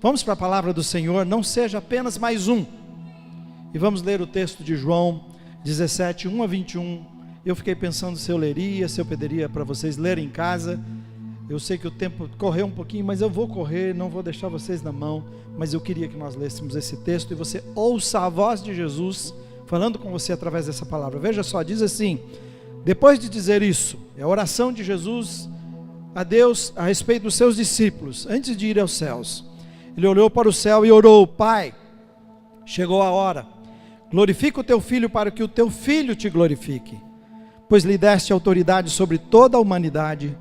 Vamos para a palavra do Senhor, não seja apenas mais um. E vamos ler o texto de João 17, 1 a 21. Eu fiquei pensando se eu leria, se eu pediria para vocês lerem em casa. Eu sei que o tempo correu um pouquinho, mas eu vou correr, não vou deixar vocês na mão. Mas eu queria que nós lêssemos esse texto e você ouça a voz de Jesus falando com você através dessa palavra. Veja só, diz assim: depois de dizer isso, é a oração de Jesus a Deus a respeito dos seus discípulos, antes de ir aos céus. Ele olhou para o céu e orou: Pai, chegou a hora, glorifica o teu filho para que o teu filho te glorifique, pois lhe deste autoridade sobre toda a humanidade,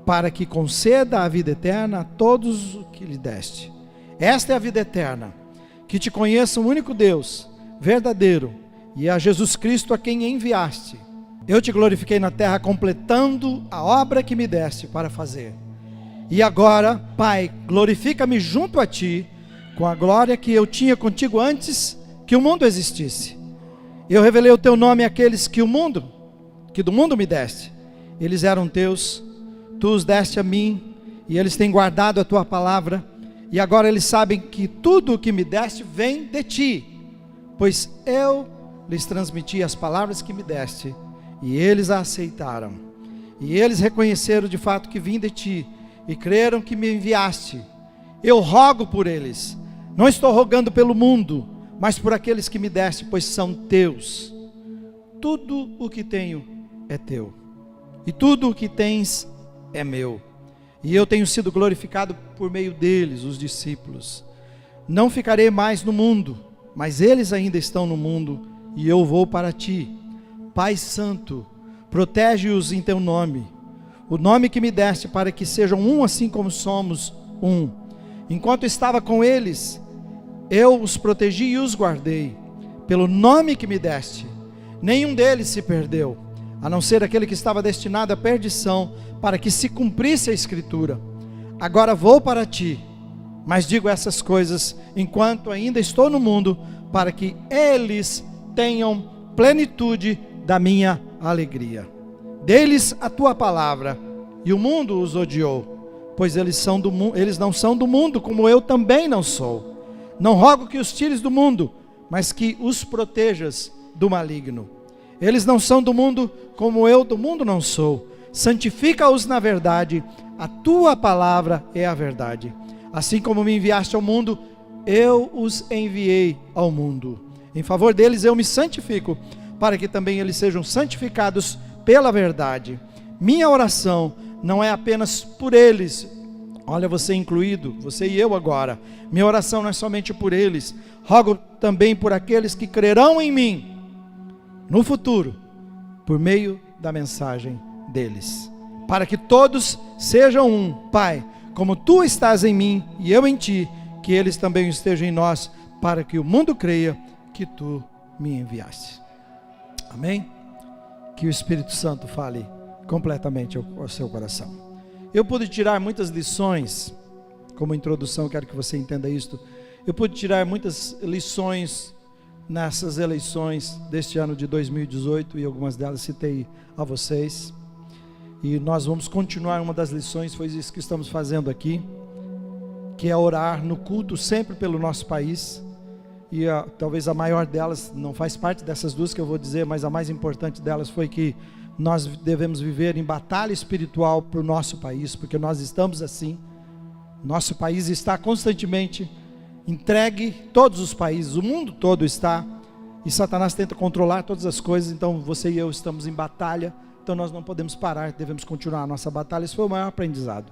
para que conceda a vida eterna a todos o que lhe deste. Esta é a vida eterna, que te conheça o único Deus, verdadeiro, e a Jesus Cristo a quem enviaste. Eu te glorifiquei na terra, completando a obra que me deste para fazer. E agora, Pai, glorifica-me junto a ti, com a glória que eu tinha contigo antes que o mundo existisse. Eu revelei o teu nome àqueles que do mundo me deste. Eles eram teus, tu os deste a mim, e eles têm guardado a tua palavra, e agora eles sabem que tudo o que me deste vem de ti, pois eu lhes transmiti as palavras que me deste, e eles a aceitaram. E eles reconheceram de fato que vim de ti, e creram que me enviaste. Eu rogo por eles, não estou rogando pelo mundo, mas por aqueles que me deste, pois são teus. Tudo o que tenho é teu, e tudo o que tens é meu, e eu tenho sido glorificado por meio deles, os discípulos. Não ficarei mais no mundo, mas eles ainda estão no mundo, e eu vou para ti. Pai Santo, protege-os em teu nome, o nome que me deste, para que sejam um assim como somos um. Enquanto estava com eles, eu os protegi e os guardei, pelo nome que me deste. Nenhum deles se perdeu, a não ser aquele que estava destinado à perdição, para que se cumprisse a Escritura. Agora vou para ti, mas digo essas coisas enquanto ainda estou no mundo, para que eles tenham plenitude da minha alegria. Dê-lhes a tua palavra, e o mundo os odiou, pois eles não são do mundo, como eu também não sou. Não rogo que os tires do mundo, mas que os protejas do maligno. Eles não são do mundo, como eu do mundo não sou. Santifica-os na verdade, a tua palavra é a verdade. Assim como me enviaste ao mundo, eu os enviei ao mundo. Em favor deles eu me santifico, para que também eles sejam santificados pela verdade. Minha oração não é apenas por eles, olha você incluído, você e eu agora. Minha oração não é somente por eles, rogo também por aqueles que crerão em mim no futuro, por meio da mensagem deles, para que todos sejam um, Pai, como tu estás em mim e eu em ti, que eles também estejam em nós, para que o mundo creia que tu me enviaste. Amém? Que o Espírito Santo fale completamente ao seu coração. Eu pude tirar muitas lições, como introdução, quero que você entenda isto. Eu pude tirar muitas lições nessas eleições deste ano de 2018, e algumas delas citei a vocês. E nós vamos continuar. Uma das lições foi isso que estamos fazendo aqui, que é orar no culto sempre pelo nosso país. E talvez a maior delas, não faz parte dessas duas que eu vou dizer, mas a mais importante delas foi que nós devemos viver em batalha espiritual para o nosso país, porque nós estamos assim. Nosso país está constantemente entregue, todos os países, o mundo todo está, e Satanás tenta controlar todas as coisas. Então você e eu estamos em batalha, então nós não podemos parar, devemos continuar a nossa batalha. Esse foi o maior aprendizado,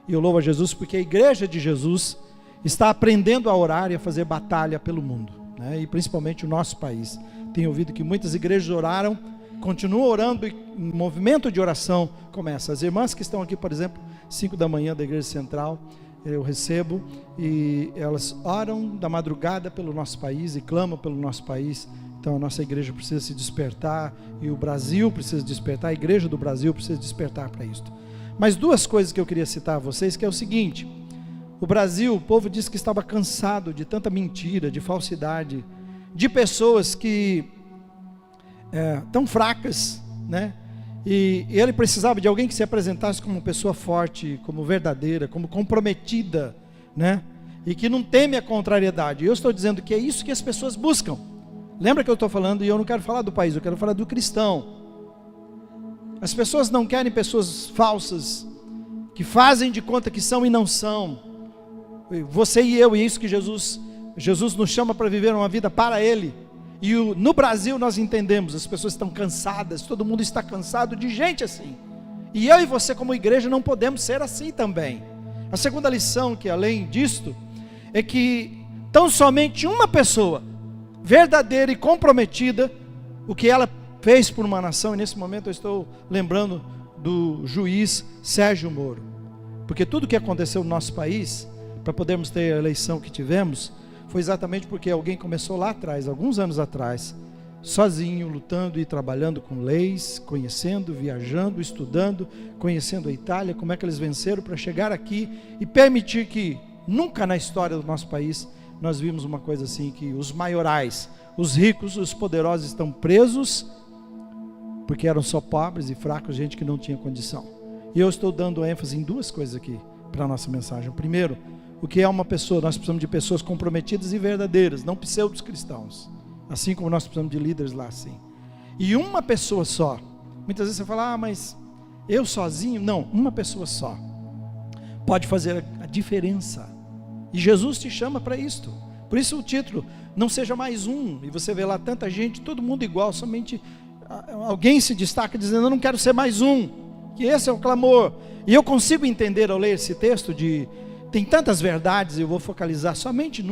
e eu louvo a Jesus porque a igreja de Jesus está aprendendo a orar e a fazer batalha pelo mundo, né? E principalmente o nosso país. Tenho ouvido que muitas igrejas oraram, continuam orando, e um movimento de oração começa. As irmãs que estão aqui, por exemplo, 5 da manhã da igreja central, eu recebo, e elas oram da madrugada pelo nosso país e clamam pelo nosso país. Então a nossa igreja precisa se despertar, e o Brasil precisa despertar, a igreja do Brasil precisa despertar para isso. Mas duas coisas que eu queria citar a vocês, que é o seguinte: o Brasil, o povo disse que estava cansado de tanta mentira, de falsidade, de pessoas que tão fracas, né? E ele precisava de alguém que se apresentasse como pessoa forte, como verdadeira, como comprometida, né? e que não teme a contrariedade. Eu estou dizendo que é isso que as pessoas buscam. Lembra que eu estou falando, e eu não quero falar do país, eu quero falar do cristão. As pessoas não querem pessoas falsas, que fazem de conta que são e não são. Você e eu, e é isso que Jesus nos chama para viver uma vida para Ele. E no Brasil nós entendemos, as pessoas estão cansadas, todo mundo está cansado de gente assim. E eu e você como igreja não podemos ser assim também. A segunda lição, que além disto, é que tão somente uma pessoa verdadeira e comprometida, o que ela fez por uma nação, e nesse momento eu estou lembrando do juiz Sérgio Moro, porque tudo que aconteceu no nosso país, para podermos ter a eleição que tivemos, foi exatamente porque alguém começou lá atrás, alguns anos atrás, sozinho, lutando e trabalhando com leis, conhecendo, viajando, estudando, conhecendo a Itália, como é que eles venceram para chegar aqui e permitir que, nunca na história do nosso país, nós vimos uma coisa assim, que os maiorais, os ricos, os poderosos estão presos, porque eram só pobres e fracos, gente que não tinha condição. E eu estou dando ênfase em duas coisas aqui, para a nossa mensagem. Primeiro, o que é uma pessoa? Nós precisamos de pessoas comprometidas e verdadeiras, não pseudos cristãos, assim como nós precisamos de líderes lá assim. E uma pessoa só, muitas vezes você fala, mas eu sozinho? Não, uma pessoa só pode fazer a diferença, e Jesus te chama para isto. Por isso o título, não seja mais um, e você vê lá tanta gente, todo mundo igual, somente alguém se destaca dizendo, eu não quero ser mais um, que esse é o clamor. E eu consigo entender ao ler esse texto, tem tantas verdades, eu vou focalizar somente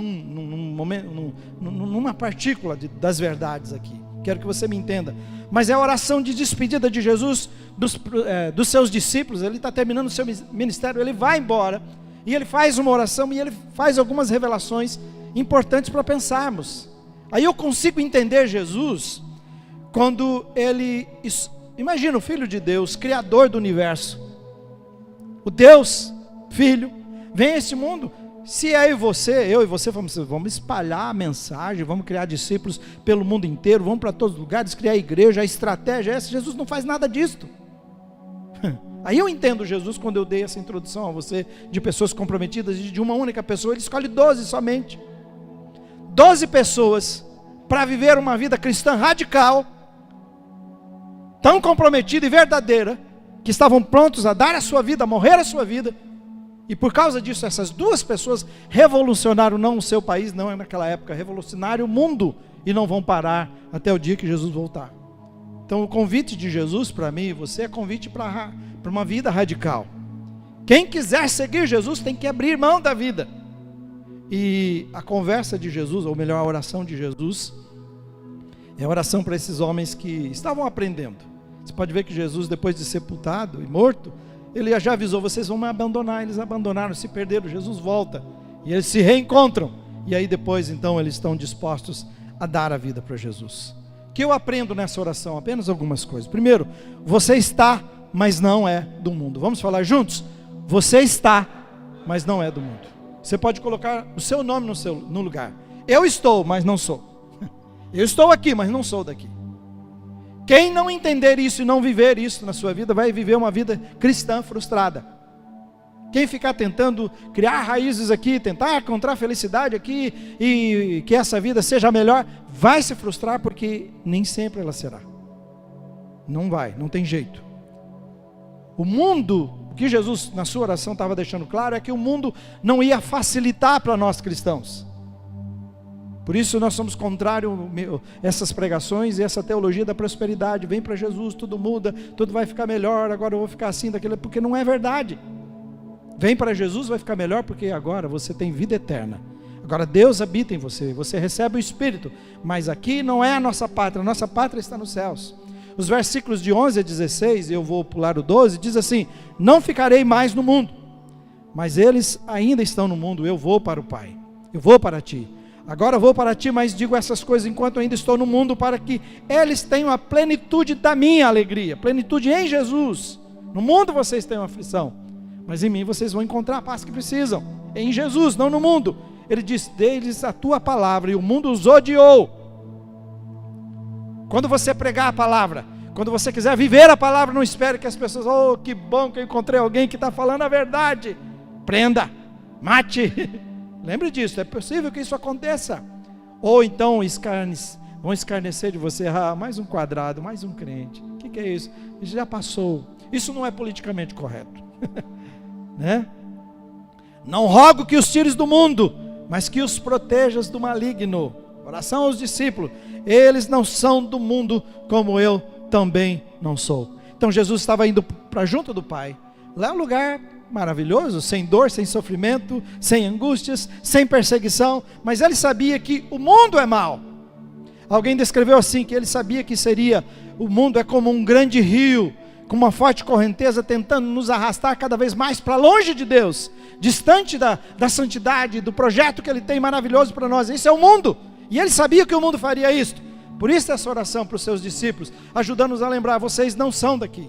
numa partícula das verdades aqui, quero que você me entenda. Mas é a oração de despedida de Jesus dos seus discípulos. Ele está terminando o seu ministério, ele vai embora, e ele faz uma oração, e ele faz algumas revelações importantes para pensarmos. Aí eu consigo entender Jesus, quando ele, imagina o Filho de Deus, Criador do universo, o Deus, Filho, vem a esse mundo. Se eu e você vamos espalhar a mensagem, vamos criar discípulos pelo mundo inteiro, vamos para todos os lugares, criar a igreja, a estratégia é essa. Jesus não faz nada disto. Aí eu entendo Jesus quando eu dei essa introdução a você, de pessoas comprometidas, de uma única pessoa. Ele escolhe 12 somente, 12 pessoas, para viver uma vida cristã radical, tão comprometida e verdadeira, que estavam prontos a dar a sua vida, a morrer a sua vida. E por causa disso, essas duas pessoas revolucionaram não o seu país, não é naquela época, revolucionaram o mundo, e não vão parar até o dia que Jesus voltar. Então o convite de Jesus para mim e você é convite para uma vida radical. Quem quiser seguir Jesus tem que abrir mão da vida. E a conversa de Jesus, ou melhor, a oração de Jesus, é a oração para esses homens que estavam aprendendo. Você pode ver que Jesus, depois de sepultado e morto, ele já avisou, vocês vão me abandonar. Eles abandonaram, se perderam. Jesus volta e eles se reencontram, e aí depois então eles estão dispostos a dar a vida para Jesus. O que eu aprendo nessa oração? Apenas algumas coisas. Primeiro, você está, mas não é do mundo. Vamos falar juntos? Você está, mas não é do mundo. Você pode colocar o seu nome no lugar. Eu estou, mas não sou. Eu estou aqui, mas não sou daqui. Quem não entender isso e não viver isso na sua vida, vai viver uma vida cristã frustrada. Quem ficar tentando criar raízes aqui, tentar encontrar felicidade aqui, e que essa vida seja melhor, vai se frustrar, porque nem sempre ela será. Não vai, não tem jeito. O mundo, o que Jesus na sua oração estava deixando claro, é que o mundo não ia facilitar para nós cristãos. Por isso nós somos contrários a essas pregações e essa teologia da prosperidade. Vem para Jesus, tudo muda, tudo vai ficar melhor, agora eu vou ficar assim, daquilo, porque não é verdade. Vem para Jesus, vai ficar melhor, porque agora você tem vida eterna. Agora Deus habita em você, você recebe o Espírito, mas aqui não é a nossa pátria está nos céus. Os versículos de 11 a 16, eu vou pular o 12, diz assim: não ficarei mais no mundo, mas eles ainda estão no mundo, eu vou para o Pai, eu vou para ti. Agora vou para ti, mas digo essas coisas enquanto ainda estou no mundo, para que eles tenham a plenitude da minha alegria, plenitude em Jesus. No mundo vocês têm uma aflição, mas em mim vocês vão encontrar a paz que precisam, em Jesus, não no mundo. Ele diz, deles a tua palavra, e o mundo os odiou. Quando você pregar a palavra, quando você quiser viver a palavra, não espere que as pessoas, oh, que bom que eu encontrei alguém que está falando a verdade. Prenda, mate, Lembre disso, é possível que isso aconteça. Ou então vão escarnecer de você, mais um quadrado, mais um crente. O que é isso? Isso já passou. Isso não é politicamente correto. Né? Não rogo que os tires do mundo, mas que os protejas do maligno. Oração aos discípulos. Eles não são do mundo, como eu também não sou. Então Jesus estava indo para junto do Pai. Lá é um lugar maravilhoso, sem dor, sem sofrimento, sem angústias, sem perseguição. Mas ele sabia que o mundo é mau. Alguém descreveu assim, que ele sabia que o mundo é como um grande rio, com uma forte correnteza tentando nos arrastar cada vez mais para longe de Deus, distante da santidade, do projeto que Ele tem maravilhoso para nós. Isso é o mundo, e Ele sabia que o mundo faria isso. Por isso essa oração para os seus discípulos, ajudando-nos a lembrar, vocês não são daqui,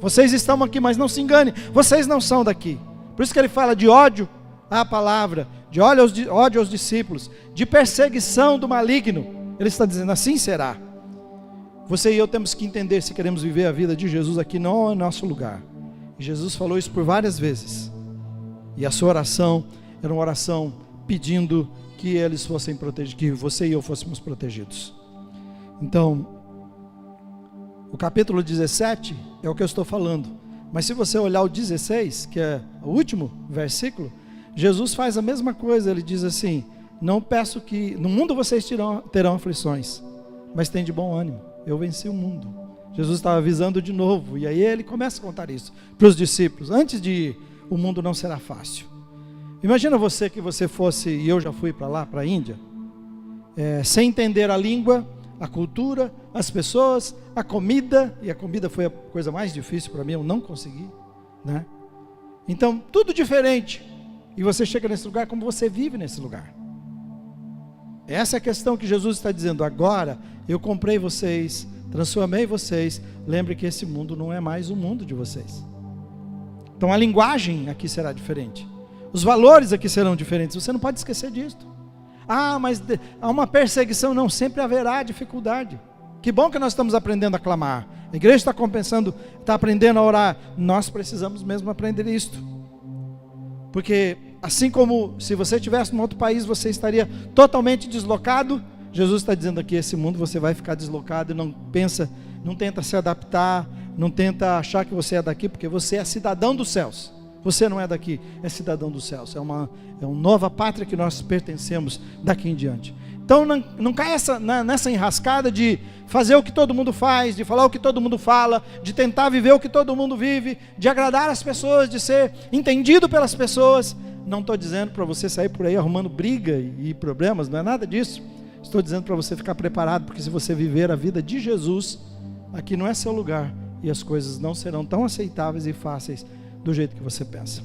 vocês estão aqui, mas não se engane, vocês não são daqui. Por isso que Ele fala de ódio à palavra, de ódio aos discípulos, de perseguição do maligno. Ele está dizendo, assim será. Você e eu temos que entender, se queremos viver a vida de Jesus aqui, não é nosso lugar. E Jesus falou isso por várias vezes. E a sua oração era uma oração pedindo que eles fossem protegidos, que você e eu fôssemos protegidos. Então, o capítulo 17 é o que eu estou falando. Mas se você olhar o 16, que é o último versículo, Jesus faz a mesma coisa. Ele diz assim, não peço que, no mundo vocês terão aflições, mas tem de bom ânimo. Eu venci o mundo. Jesus estava avisando de novo. E aí ele começa a contar isso para os discípulos. Antes de ir, o mundo não será fácil. Imagina você que você fosse, e eu já fui para lá, para a Índia, sem entender a língua, a cultura, as pessoas, a comida. E a comida foi a coisa mais difícil para mim, eu não consegui, né? Então, tudo diferente. E você chega nesse lugar como você vive nesse lugar. Essa é a questão que Jesus está dizendo. Agora eu comprei vocês, transformei vocês. Lembre que esse mundo não é mais o mundo de vocês. Então a linguagem aqui será diferente, os valores aqui serão diferentes. Você não pode esquecer disso. Mas há uma perseguição. Não, sempre haverá dificuldade. Que bom que nós estamos aprendendo a clamar. A igreja está aprendendo a orar. Nós precisamos mesmo aprender isto. Porque assim como se você estivesse em outro país, você estaria totalmente deslocado. Jesus está dizendo aqui, esse mundo você vai ficar deslocado. E não tenta se adaptar, não tenta achar que você é daqui, porque você é cidadão dos céus. Você não é daqui, é cidadão dos céus. É uma nova pátria que nós pertencemos daqui em diante. Então não caia nessa enrascada de fazer o que todo mundo faz, de falar o que todo mundo fala, de tentar viver o que todo mundo vive, de agradar as pessoas, de ser entendido pelas pessoas. Não estou dizendo para você sair por aí arrumando briga e problemas, não é nada disso. Estou dizendo para você ficar preparado, porque se você viver a vida de Jesus, aqui não é seu lugar, e as coisas não serão tão aceitáveis e fáceis do jeito que você pensa.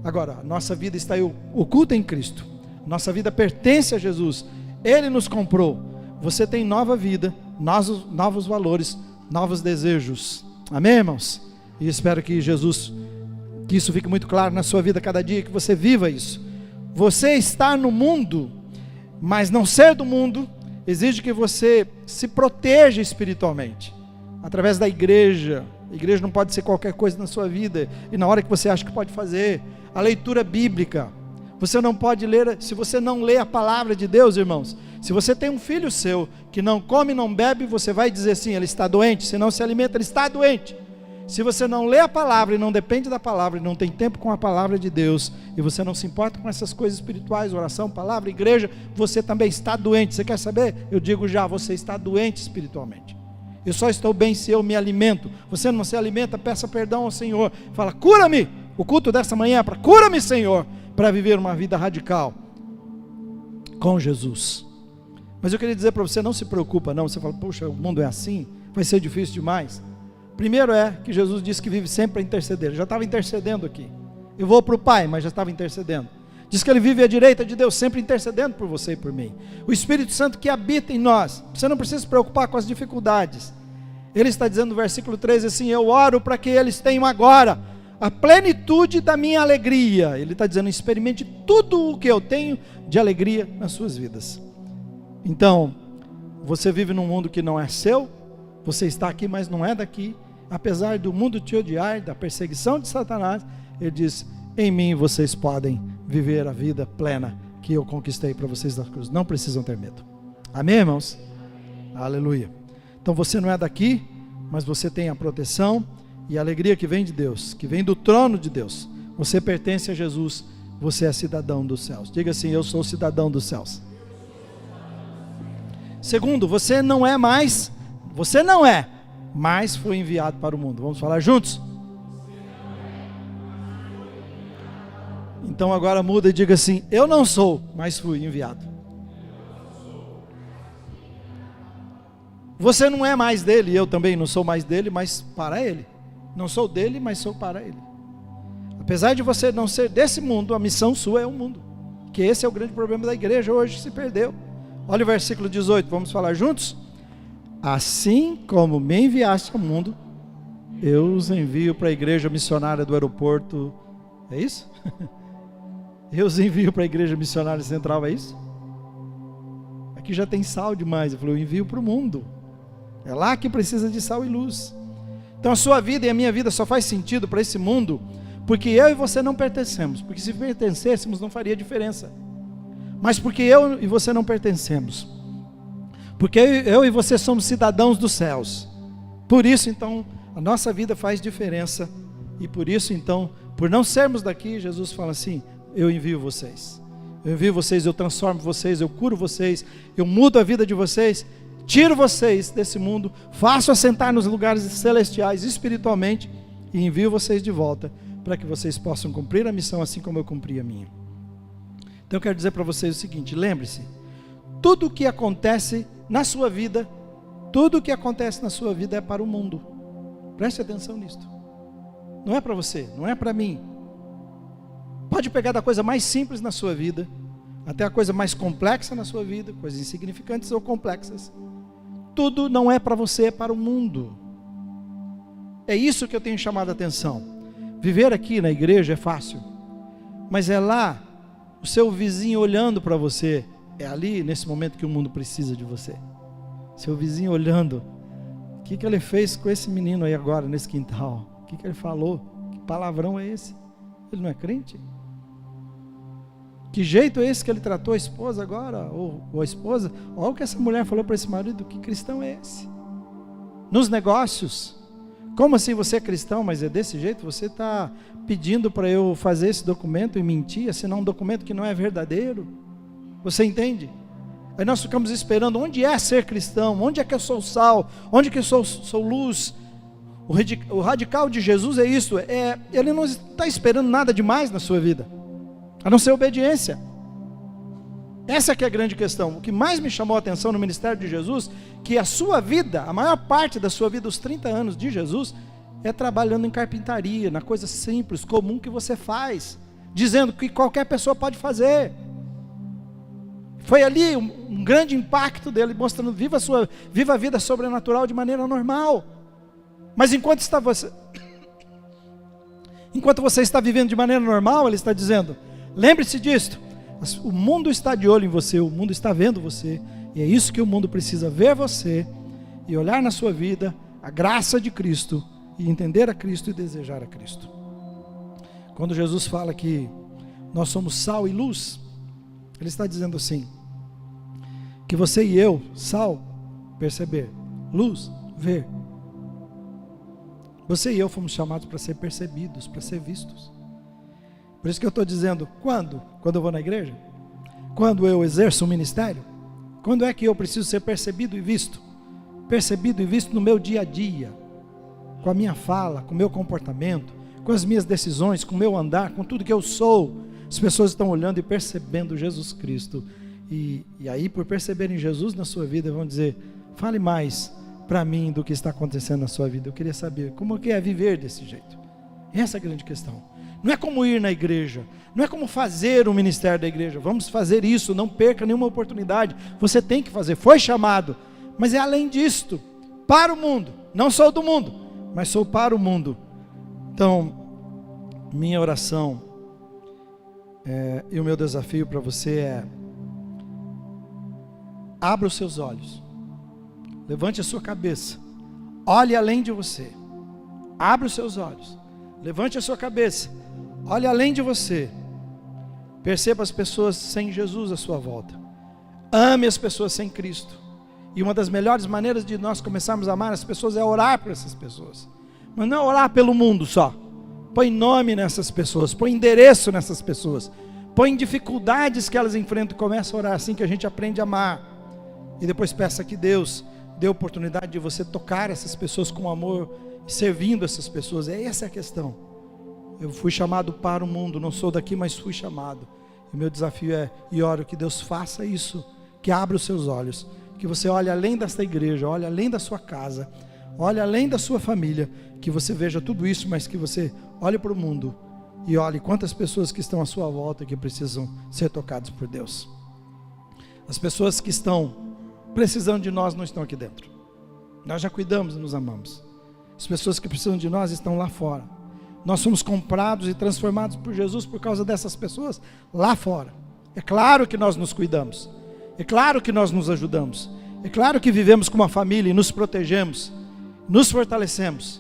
Agora, nossa vida está oculta em Cristo, nossa vida pertence a Jesus, Ele nos comprou. Você tem nova vida, novos valores, novos desejos. Amém, irmãos? E espero que isso fique muito claro na sua vida cada dia, que você viva isso. Você está no mundo, mas não ser do mundo exige que você se proteja espiritualmente, através da igreja. A igreja não pode ser qualquer coisa na sua vida, e na hora que você acha que pode fazer. A leitura bíblica, você não pode ler, se você não lê a palavra de Deus, irmãos. Se você tem um filho seu, que não come, não bebe, você vai dizer assim, ele está doente. Se não se alimenta, ele está doente. Se você não lê a palavra e não depende da palavra, e não tem tempo com a palavra de Deus, e você não se importa com essas coisas espirituais, oração, palavra, igreja, você também está doente. Você quer saber? Eu digo já, você está doente espiritualmente. Eu só estou bem se eu me alimento. Você não se alimenta, peça perdão ao Senhor. Fala, cura-me. O culto dessa manhã é para cura-me, Senhor, para viver uma vida radical com Jesus. Mas eu queria dizer para você, não se preocupa não. Você fala, puxa, o mundo é assim, vai ser difícil demais. Primeiro é que Jesus disse que vive sempre a interceder. Ele já estava intercedendo aqui. Eu vou para o Pai, mas já estava intercedendo. Diz que Ele vive à direita de Deus, sempre intercedendo por você e por mim. O Espírito Santo que habita em nós. Você não precisa se preocupar com as dificuldades. Ele está dizendo no versículo 13 assim, eu oro para que eles tenham agora a plenitude da minha alegria. Ele está dizendo, experimente tudo o que eu tenho de alegria nas suas vidas. Então, você vive num mundo que não é seu, você está aqui, mas não é daqui. Apesar do mundo te odiar, da perseguição de Satanás, Ele diz, em mim vocês podem viver a vida plena que eu conquistei para vocês da cruz. Não precisam ter medo. Amém, irmãos? Aleluia. Então você não é daqui, mas você tem a proteção e a alegria que vem de Deus, que vem do trono de Deus. Você pertence a Jesus, você é cidadão dos céus. Diga assim: eu sou cidadão dos céus. Segundo, você não é, mas foi enviado para o mundo. Vamos falar juntos? Então agora muda e diga assim: eu não sou, mas fui enviado. Você não é mais dele, eu também não sou mais dele, mas para ele. Não sou dele, mas sou para ele. Apesar de você não ser desse mundo, a missão sua é o mundo. Que esse é o grande problema da igreja hoje, se perdeu. Olha o versículo 18, vamos falar juntos? Assim como me enviaste ao mundo, eu os envio para a igreja missionária do aeroporto. É isso? Eu os envio para a igreja missionária central, é isso? Aqui já tem sal demais. Eu falei, eu envio para o mundo. É lá que precisa de sal e luz. Então a sua vida e a minha vida só faz sentido para esse mundo porque eu e você não pertencemos. Porque se pertencêssemos não faria diferença. Mas porque eu e você não pertencemos. Porque eu e você somos cidadãos dos céus. Por isso então a nossa vida faz diferença. E por isso então, por não sermos daqui, Jesus fala assim: eu envio vocês. Eu envio vocês, eu transformo vocês, eu curo vocês, eu mudo a vida de vocês, tiro vocês desse mundo, faço assentar nos lugares celestiais espiritualmente e envio vocês de volta para que vocês possam cumprir a missão assim como eu cumpri a minha. Então eu quero dizer para vocês o seguinte: lembre-se, tudo o que acontece na sua vida, tudo o que acontece na sua vida é para o mundo. Preste atenção nisto. Não é para você, não é para mim. Pode pegar da coisa mais simples na sua vida até a coisa mais complexa na sua vida, coisas insignificantes ou complexas. Tudo não é para você, é para o mundo. É isso que eu tenho chamado a atenção. Viver aqui na igreja é fácil, mas é lá o seu vizinho olhando para você. É ali, nesse momento, que o mundo precisa de você. Seu vizinho olhando. O que ele fez com esse menino aí agora, nesse quintal? O que ele falou? Que palavrão é esse? Ele não é crente? Que jeito é esse que ele tratou a esposa agora? Ou a esposa? Olha o que essa mulher falou para esse marido. Que cristão é esse? Nos negócios. Como assim você é cristão, mas é desse jeito? Você está pedindo para eu fazer esse documento e mentir, assinar um documento que não é verdadeiro? Você entende? Aí nós ficamos esperando, onde é ser cristão? Onde é que eu sou sal? Onde é que eu sou luz? O radical de Jesus é isso, ele não está esperando nada demais na sua vida, a não ser obediência. Essa que é a grande questão. O que mais me chamou a atenção no ministério de Jesus, que a sua vida, a maior parte da sua vida, os 30 anos de Jesus, é trabalhando em carpintaria, na coisa simples, comum que você faz, dizendo que qualquer pessoa pode fazer. Foi ali um grande impacto dele, mostrando, viva a vida sobrenatural de maneira normal. Mas enquanto você está vivendo de maneira normal, ele está dizendo, lembre-se disto, o mundo está de olho em você, o mundo está vendo você, e é isso que o mundo precisa, ver você, e olhar na sua vida, a graça de Cristo, e entender a Cristo e desejar a Cristo. Quando Jesus fala que nós somos sal e luz, ele está dizendo assim, que você e eu, sal, perceber, luz, ver. Você e eu fomos chamados para ser percebidos, para ser vistos. Por isso que eu estou dizendo, quando eu vou na igreja, quando eu exerço um ministério, quando é que eu preciso ser percebido e visto? Percebido e visto no meu dia a dia, com a minha fala, com o meu comportamento, com as minhas decisões, com o meu andar, com tudo que eu sou. As pessoas estão olhando e percebendo Jesus Cristo. E aí, por perceberem Jesus na sua vida, vão dizer, fale mais para mim do que está acontecendo na sua vida. Eu queria saber como que é viver desse jeito. Essa é a grande questão. Não é como ir na igreja, não é como fazer o ministério da igreja. Vamos fazer isso, não perca nenhuma oportunidade. Você tem que fazer, foi chamado. Mas é além disto, para o mundo. Não sou do mundo, mas sou para o mundo. Então, minha oração e o meu desafio para você é: abra os seus olhos, levante a sua cabeça, olhe além de você, abra os seus olhos, levante a sua cabeça, olhe além de você, Perceba as pessoas sem Jesus à sua volta. Ame as pessoas sem Cristo. E uma das melhores maneiras de nós começarmos a amar as pessoas é orar por essas pessoas. Mas não é orar pelo mundo só. Põe nome nessas pessoas, põe endereço nessas pessoas, põe dificuldades que elas enfrentam e começa a orar, assim que a gente aprende a amar. E depois peça que Deus dê a oportunidade de você tocar essas pessoas com amor, servindo essas pessoas. Essa é a questão. Eu fui chamado para o mundo, não sou daqui, mas fui chamado. E meu desafio é, e oro que Deus faça isso, que abra os seus olhos, que você olhe além desta igreja, olhe além da sua casa, olhe além da sua família, que você veja tudo isso, mas que você olhe para o mundo e olhe quantas pessoas que estão à sua volta que precisam ser tocadas por Deus. As pessoas que estão precisando de nós não estão aqui dentro. Nós já cuidamos e nos amamos. As pessoas que precisam de nós estão lá fora. Nós somos comprados e transformados por Jesus por causa dessas pessoas lá fora. É claro que nós nos cuidamos. É claro que nós nos ajudamos. É claro que vivemos como uma família e nos protegemos, nos fortalecemos.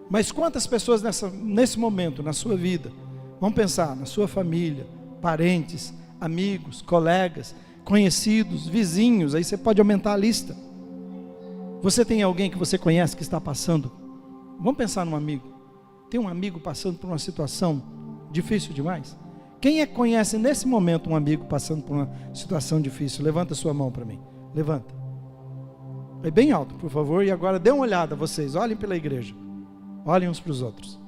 Mas quantas pessoas nesse momento, na sua vida, vamos pensar na sua família, parentes, amigos, colegas, conhecidos, vizinhos, aí você pode aumentar a lista. Você tem alguém que você conhece que está passando? Vamos pensar num amigo. Tem um amigo passando por uma situação difícil demais? Quem é que conhece nesse momento um amigo passando por uma situação difícil? Levanta sua mão para mim. Levanta. Vai bem alto, por favor. E agora dê uma olhada, vocês. Olhem pela igreja. Olhem uns para os outros.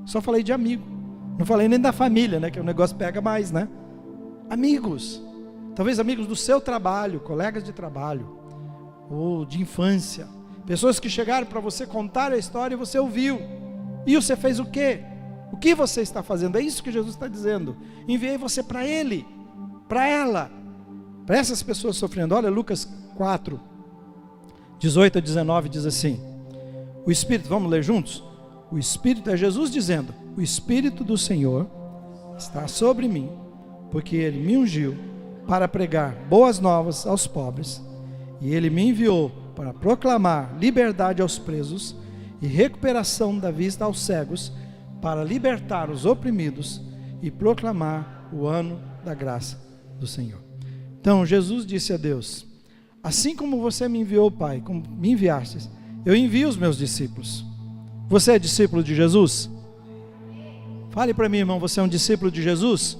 Só falei de amigo. Não falei nem da família, né? Que o negócio pega mais, né? Amigos. Talvez amigos do seu trabalho, colegas de trabalho, ou de infância. Pessoas que chegaram para você contar a história e você ouviu. E você fez o quê? O que você está fazendo? É isso que Jesus está dizendo. Enviei você para ele, para ela, para essas pessoas sofrendo. Olha Lucas 4, 18 a 19 diz assim. O Espírito, vamos ler juntos? O Espírito é Jesus dizendo: o Espírito do Senhor está sobre mim, porque Ele me ungiu para pregar boas novas aos pobres, e Ele me enviou para proclamar liberdade aos presos e recuperação da vista aos cegos, para libertar os oprimidos e proclamar o ano da graça do Senhor. Então Jesus disse a Deus: assim como você me enviou, Pai, como me enviastes, eu envio os meus discípulos. Você é discípulo de Jesus? Fale para mim, irmão, você é um discípulo de Jesus?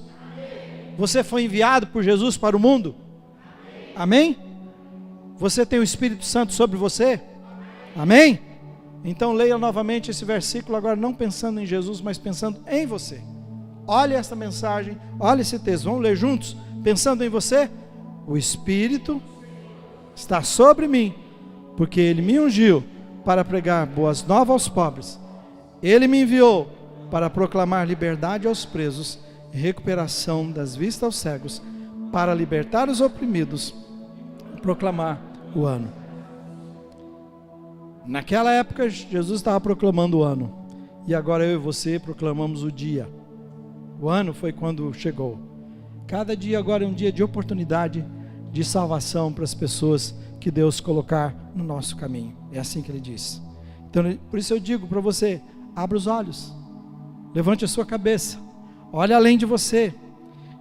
Você foi enviado por Jesus para o mundo? Amém? Você tem o Espírito Santo sobre você? Amém? Então leia novamente esse versículo, agora não pensando em Jesus, mas pensando em você. Olha essa mensagem, olha esse texto, vamos ler juntos? Pensando em você? O Espírito está sobre mim, porque Ele me ungiu para pregar boas novas aos pobres. Ele me enviou para proclamar liberdade aos presos e recuperação das vistas aos cegos, para libertar os oprimidos e proclamar o ano. Naquela época Jesus estava proclamando o ano, e agora eu e você proclamamos o dia. O ano foi quando chegou. Cada dia agora é um dia de oportunidade de salvação para as pessoas que Deus colocar no nosso caminho. É assim que Ele diz. Então, por isso eu digo para você, abra os olhos, levante a sua cabeça, olhe além de você.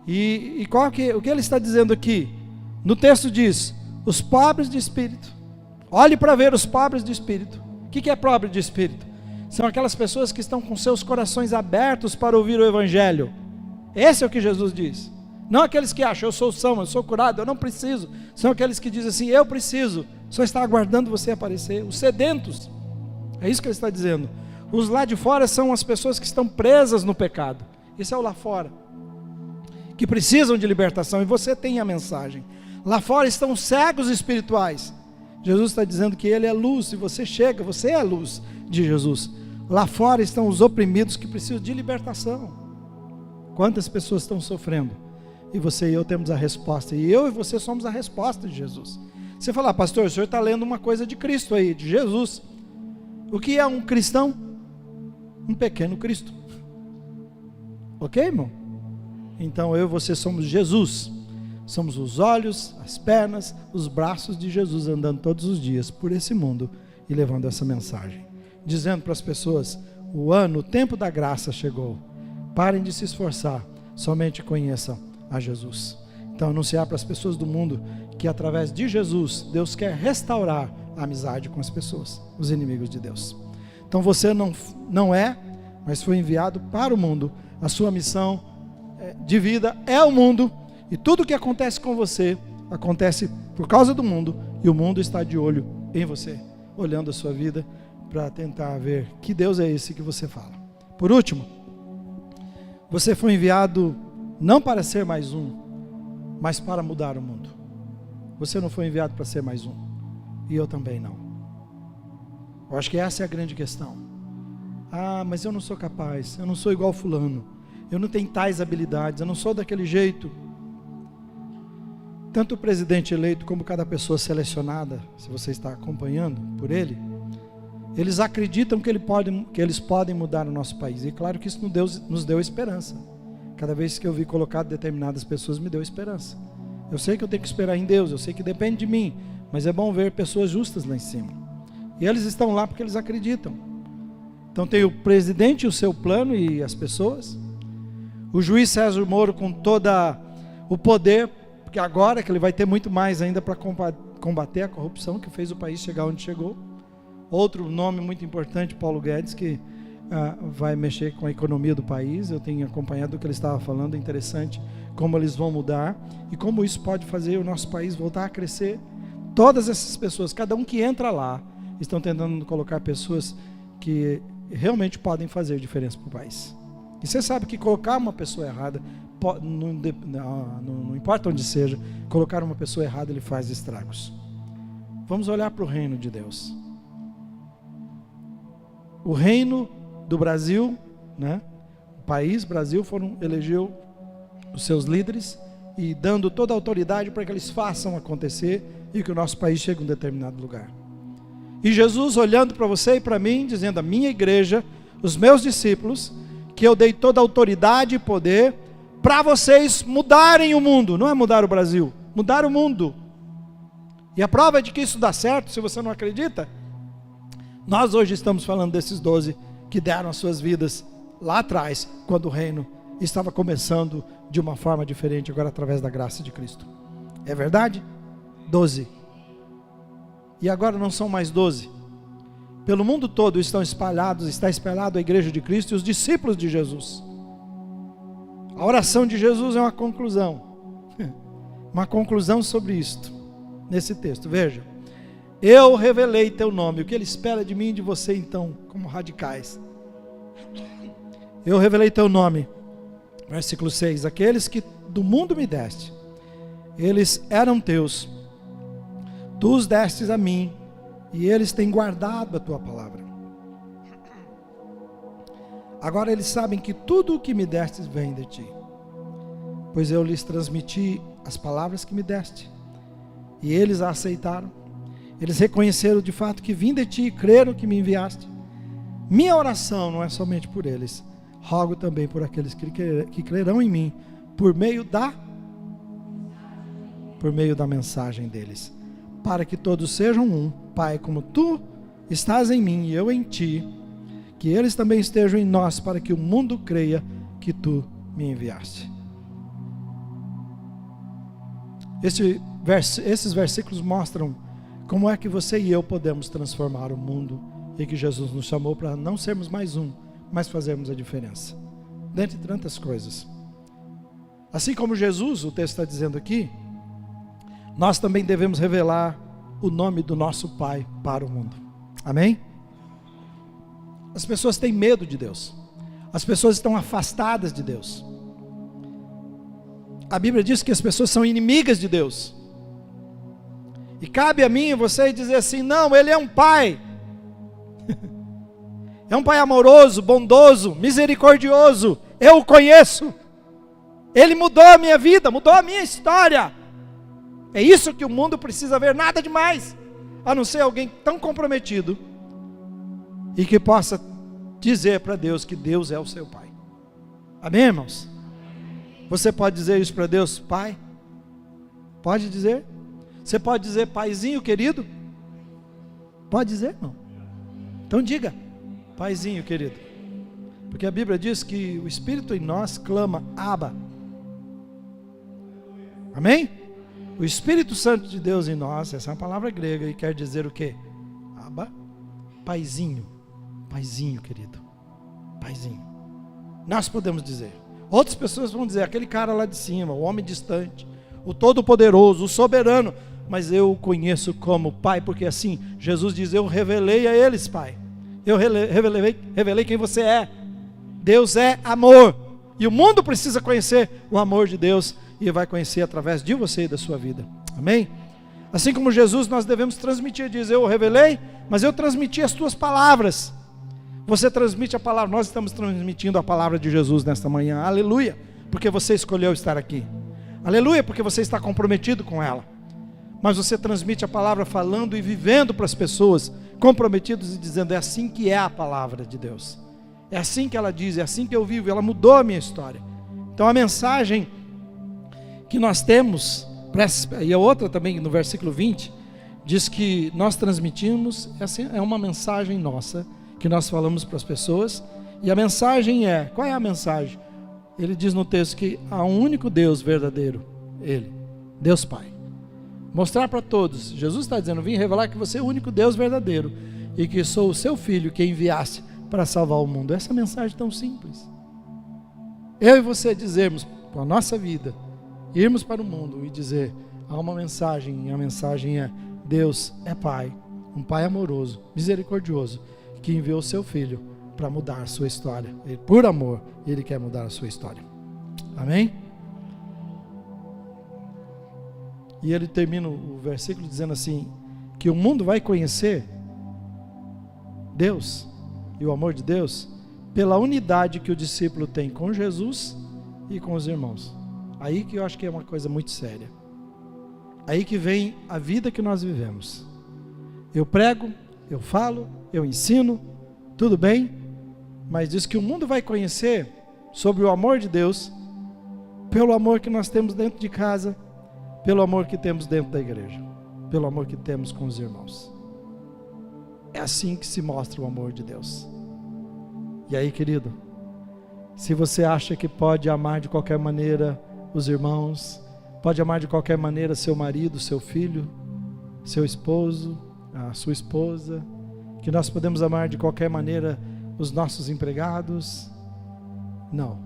E o que Ele está dizendo aqui? No texto diz, os pobres de espírito. Olhe para ver os pobres de espírito. O que é pobre de espírito? São aquelas pessoas que estão com seus corações abertos para ouvir o Evangelho. Esse é o que Jesus diz. Não aqueles que acham, eu sou são, eu sou curado, eu não preciso. São aqueles que dizem assim, eu preciso. Só está aguardando você aparecer. Os sedentos. É isso que Ele está dizendo. Os lá de fora são as pessoas que estão presas no pecado. Esse é o lá fora. Que precisam de libertação. E você tem a mensagem. Lá fora estão os cegos espirituais. Jesus está dizendo que Ele é luz, e você chega, você é a luz de Jesus. Lá fora estão os oprimidos que precisam de libertação. Quantas pessoas estão sofrendo? E você e eu temos a resposta, e eu e você somos a resposta de Jesus. Você fala, pastor, o senhor está lendo uma coisa de Cristo aí, de Jesus. O que é um cristão? Um pequeno Cristo. Ok, irmão? Então eu e você somos Jesus. Somos os olhos, as pernas, os braços de Jesus andando todos os dias por esse mundo e levando essa mensagem. Dizendo para as pessoas, o tempo da graça chegou. Parem de se esforçar, somente conheçam a Jesus. Então, anunciar para as pessoas do mundo que através de Jesus, Deus quer restaurar a amizade com as pessoas, os inimigos de Deus. Então você não é, mas foi enviado para o mundo. A sua missão de vida é o mundo, e tudo o que acontece com você, acontece por causa do mundo, e o mundo está de olho em você, olhando a sua vida, para tentar ver que Deus é esse que você fala. Por último, você foi enviado não para ser mais um, mas para mudar o mundo. Você não foi enviado para ser mais um, e eu também não. Eu acho que essa é a grande questão. Mas eu não sou capaz, eu não sou igual fulano, eu não tenho tais habilidades, eu não sou daquele jeito. Tanto o presidente eleito como cada pessoa selecionada, se você está acompanhando por ele, eles acreditam que eles podem mudar o nosso país. E claro que isso nos deu esperança. Cada vez que eu vi colocado determinadas pessoas, me deu esperança. Eu sei que eu tenho que esperar em Deus, eu sei que depende de mim, mas é bom ver pessoas justas lá em cima. E eles estão lá porque eles acreditam. Então tem o presidente e o seu plano e as pessoas. O juiz Sérgio Moro com todo o poder, porque agora que ele vai ter muito mais ainda para combater a corrupção que fez o país chegar onde chegou. Outro nome muito importante, Paulo Guedes, que vai mexer com a economia do país. Eu tenho acompanhado o que ele estava falando, é interessante como eles vão mudar e como isso pode fazer o nosso país voltar a crescer. Todas essas pessoas, cada um que entra lá, estão tentando colocar pessoas que realmente podem fazer diferença para o país. E você sabe que colocar uma pessoa errada, não importa onde seja, colocar uma pessoa errada, ele faz estragos. Vamos olhar para o reino de Deus. O reino do Brasil, né? O país, Brasil, elegeu os seus líderes e dando toda a autoridade para que eles façam acontecer e que o nosso país chegue a um determinado lugar. E Jesus olhando para você e para mim, dizendo: a minha igreja, os meus discípulos, que eu dei toda a autoridade e poder para vocês mudarem o mundo. Não é mudar o Brasil, mudar o mundo. E a prova de que isso dá certo, se você não acredita, nós hoje estamos falando desses 12 que deram as suas vidas lá atrás, quando o reino estava começando de uma forma diferente, agora através da graça de Cristo. É verdade? 12. E agora não são mais 12. Pelo mundo todo está espalhado a igreja de Cristo e os discípulos de Jesus. A oração de Jesus é uma conclusão. Uma conclusão sobre isto, nesse texto. Veja. Eu revelei teu nome. O que ele espera de mim e de você então, como radicais? Eu revelei teu nome. Versículo 6. Aqueles que do mundo me deste, eles eram teus. Tu os destes a mim, e eles têm guardado a tua palavra. Agora eles sabem que tudo o que me destes vem de ti, pois eu lhes transmiti as palavras que me deste, e eles a aceitaram. Eles reconheceram de fato que vim de ti e creram que me enviaste. Minha oração não é somente por eles, rogo também por aqueles que crerão em mim, por meio da mensagem deles, para que todos sejam um, Pai, como tu estás em mim e eu em ti, que eles também estejam em nós, para que o mundo creia que tu me enviaste. Esses versículos mostram como é que você e eu podemos transformar o mundo, e que Jesus nos chamou para não sermos mais um, mas fazermos a diferença, dentre tantas coisas. Assim como Jesus, o texto está dizendo aqui, nós também devemos revelar o nome do nosso Pai para o mundo. Amém? As pessoas têm medo de Deus. As pessoas estão afastadas de Deus. A Bíblia diz que as pessoas são inimigas de Deus. E cabe a mim e você dizer assim: não, Ele é um Pai. É um Pai amoroso, bondoso, misericordioso. Eu o conheço. Ele mudou a minha vida, mudou a minha história. É isso que o mundo precisa ver, nada demais, a não ser alguém tão comprometido e que possa dizer para Deus que Deus é o seu Pai. Amém, irmãos? Você pode dizer isso para Deus, Pai? Pode dizer? Você pode dizer, Paizinho querido? Pode dizer, irmão? Então diga, Paizinho querido, porque a Bíblia diz que o Espírito em nós clama, Abba. Amém? O Espírito Santo de Deus em nós, essa é uma palavra grega e quer dizer o quê? Abba, paizinho. Paizinho, querido. Paizinho. Nós podemos dizer. Outras pessoas vão dizer, aquele cara lá de cima, o homem distante, o todo-poderoso, o soberano. Mas eu o conheço como Pai, porque assim, Jesus diz, eu revelei a eles, Pai. Eu revelei quem você é. Deus é amor. E o mundo precisa conhecer o amor de Deus. E vai conhecer através de você e da sua vida. Amém? Assim como Jesus, nós devemos transmitir. Diz, eu o revelei, mas eu transmiti as tuas palavras. Você transmite a palavra. Nós estamos transmitindo a palavra de Jesus nesta manhã. Aleluia. Porque você escolheu estar aqui. Aleluia, porque você está comprometido com ela. Mas você transmite a palavra falando e vivendo para as pessoas, comprometidos e dizendo, é assim que é a palavra de Deus. É assim que ela diz, é assim que eu vivo. Ela mudou a minha história. Então a mensagem que nós temos, e a outra também no versículo 20, diz que nós transmitimos, essa é uma mensagem nossa, que nós falamos para as pessoas, e a mensagem é, qual é a mensagem? Ele diz no texto que há um único Deus verdadeiro, Ele, Deus Pai. Mostrar para todos, Jesus está dizendo, vim revelar que você é o único Deus verdadeiro, e que sou o seu Filho que enviaste para salvar o mundo. Essa mensagem tão simples. Eu e você dizermos com a nossa vida, irmos para o mundo e dizer, há uma mensagem, e a mensagem é, Deus é Pai, um Pai amoroso, misericordioso, que enviou o seu Filho para mudar a sua história. Ele, por amor, Ele quer mudar a sua história. Amém? E ele termina o versículo dizendo assim, que o mundo vai conhecer Deus e o amor de Deus pela unidade que o discípulo tem com Jesus e com os irmãos. Aí que eu acho que é uma coisa muito séria. Aí que vem a vida que nós vivemos. Eu prego, eu falo, eu ensino, tudo bem, mas diz que o mundo vai conhecer sobre o amor de Deus pelo amor que nós temos dentro de casa, pelo amor que temos dentro da igreja, pelo amor que temos com os irmãos. É assim que se mostra o amor de Deus. E aí, querido, se você acha que pode amar de qualquer maneira os irmãos, pode amar de qualquer maneira seu marido, seu filho, seu esposo, a sua esposa, que nós podemos amar de qualquer maneira os nossos empregados, não.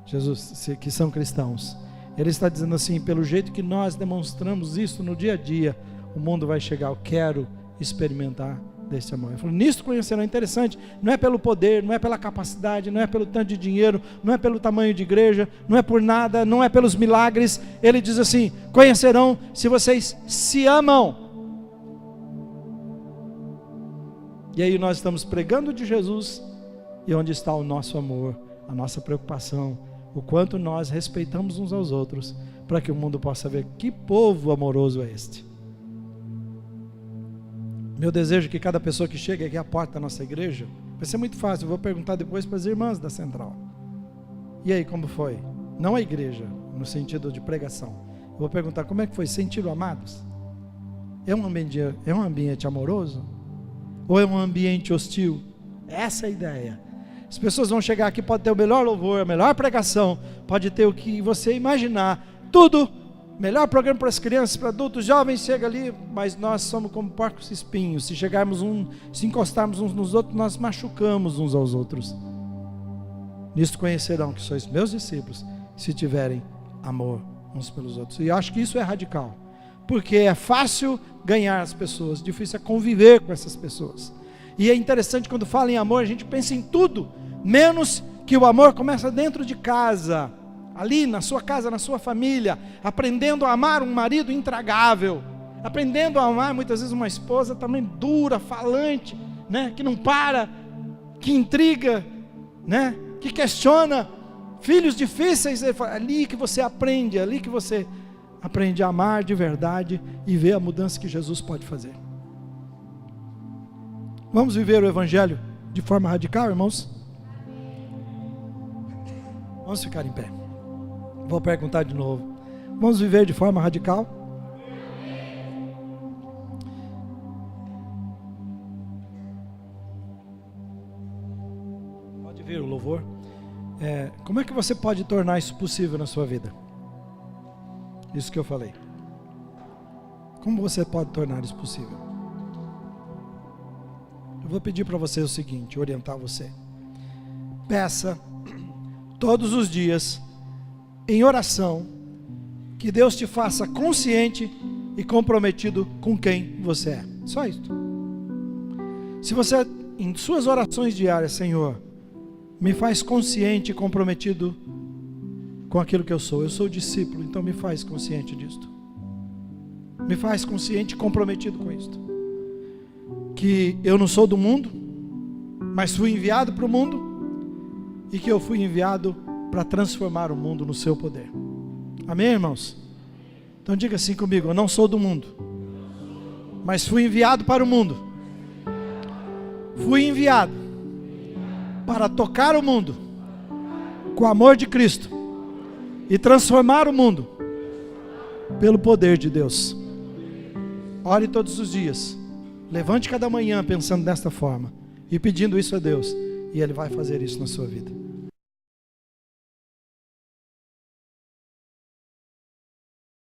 Jesus, que são cristãos, Ele está dizendo assim, pelo jeito que nós demonstramos isso no dia a dia, o mundo vai chegar, eu quero experimentar desse amor. Ele falou, nisto conhecerão, interessante, não é pelo poder, não é pela capacidade, não é pelo tanto de dinheiro, não é pelo tamanho de igreja, não é por nada, não é pelos milagres. Ele diz assim, conhecerão se vocês se amam. E aí nós estamos pregando de Jesus, e onde está o nosso amor, a nossa preocupação, o quanto nós respeitamos uns aos outros, para que o mundo possa ver que povo amoroso é este. Meu desejo é que cada pessoa que chega aqui à porta da nossa igreja, vai ser muito fácil, eu vou perguntar depois para as irmãs da Central. E aí, como foi? Não a igreja, no sentido de pregação. Eu vou perguntar, como é que foi? Sentiram amados? É um ambiente amoroso? Ou é um ambiente hostil? Essa é a ideia. As pessoas vão chegar aqui, pode ter o melhor louvor, a melhor pregação, pode ter o que você imaginar, tudo, melhor programa para as crianças, para adultos, jovens, chega ali, mas nós somos como porcos e espinhos. Se encostarmos uns nos outros, nós machucamos uns aos outros. Nisto conhecerão que sois meus discípulos, se tiverem amor uns pelos outros. E eu acho que isso é radical, porque é fácil ganhar as pessoas, difícil é conviver com essas pessoas. E é interessante, quando fala em amor, a gente pensa em tudo, menos que o amor começa dentro de casa, ali na sua casa, na sua família, aprendendo a amar um marido intragável, aprendendo a amar muitas vezes uma esposa também dura, falante, né, que não para, que intriga, né, que questiona, filhos difíceis. É ali que você aprende, ali que você aprende a amar de verdade e ver a mudança que Jesus pode fazer. Vamos viver o Evangelho de forma radical, irmãos? Vamos ficar em pé. Vou perguntar de novo. Vamos viver de forma radical? Pode vir o louvor. Como é que você pode tornar isso possível na sua vida? isso que eu falei. Como você pode tornar isso possível? Eu vou pedir para você o seguinte, orientar você. Peça todos os dias, em oração, que Deus te faça consciente e comprometido com quem você é. Só isso. Se você, em suas orações diárias, Senhor, me faz consciente e comprometido com aquilo que eu sou discípulo, então me faz consciente disto. Me faz consciente e comprometido com isto. Que eu não sou do mundo, mas fui enviado para o mundo, e que eu fui enviado para transformar o mundo no seu poder. Amém, irmãos? Então diga assim comigo: eu não sou do mundo, mas fui enviado para o mundo. Fui enviado para tocar o mundo com o amor de Cristo e transformar o mundo pelo poder de Deus. Ore todos os dias, levante cada manhã pensando desta forma e pedindo isso a Deus, e Ele vai fazer isso na sua vida.